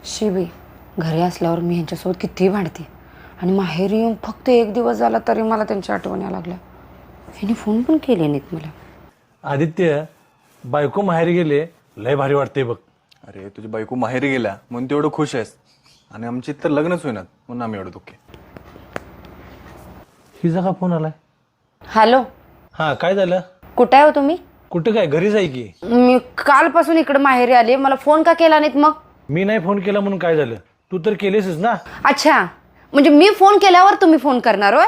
शिबी घरी असल्यावर मी यांच्यासोबत किती भांडते आणि माहेरी येऊन फक्त एक दिवस झाला तरी मला त्यांच्या आठवण यायला लागल्या. ह्यांनी फोन पण केले नाहीत मला. आदित्य, बायको माहेरी गेले लय भारी वाटते बघ. अरे तुझी बायको माहेरी गेल्या म्हणून तू एवढं खुश आहेस आणि आमची तर लग्नच होईनात म्हणून आम्ही एवढं दुःखी. हिचा का फोन आलाय? हॅलो, हा काय झालं? कुठे आहे हो तुम्ही? कुठं काय, घरीच आहे की. मी कालपासून इकडे माहेरी आले, मला फोन का केला नाहीत मग? मी नाही फोन केला म्हणून काय झालं? तू तर केलेसच ना. अच्छा, म्हणजे मी फोन केल्यावर तुम्ही फोन करणार होय?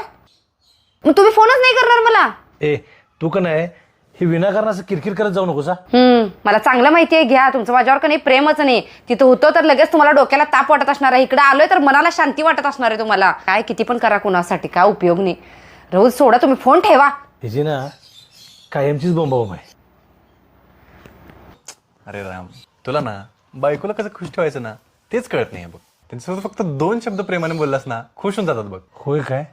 मग तुम्ही फोनच नाही करणार मला? ए तू का नाही हे विनाकारणाचं किरकिर करत जाऊ नकोस. मला चांगलं माहिती आहे, घ्या तुमचं माझ्यावर का नाही प्रेमच नाही. तिथं होतं तर लगेच तुम्हाला डोक्याला ताप वाटत असणार आहे, इकडे आलोय तर मनाला शांती वाटत असणार आहे तुम्हाला. काय किती पण करा कुणासाठी, काय उपयोग नाही. रोज सोडा, तुम्ही फोन ठेवा. हिची ना कायमचीच बोंबाबोंब आहे. अरे राम, तुला ना बायकोला कसं खुश ठेवायचं ना तेच कळत नाही बघ. त्यांच्यासोबत फक्त 2 शब्द प्रेमाने बोललास ना खुश होऊन जातात बघ. होय काय?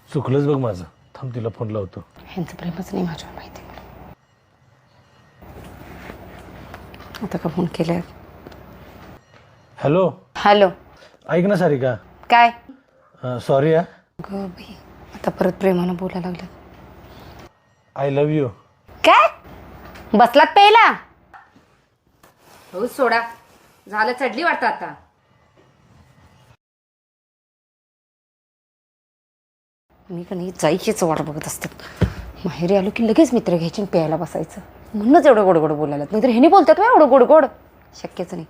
चुकलंच बघ माझं. थांब तिला फोन लावतो. ह्यांचं प्रेमच नाही माझ्यावर माहिती मला. आता का फोन केलाय? हॅलो हॅलो, ऐक ना सारिका. काय सॉरी. ग बाई, आता परत प्रेमानं बोलायला लागलं. I love you. काय बसलात पहिला? हो सोडा, झालं, चढली वाटतं आता. मी का नाही जायचीच वाट बघत असतात. माहेरी आलो की लगेच मित्र घ्यायचे आणि प्यायला बसायचं. म्हणूनच एवढं गोड गोड बोलायला, नाहीतर ह्यानी बोलतात एवढं गोड गोड, शक्यच नाही.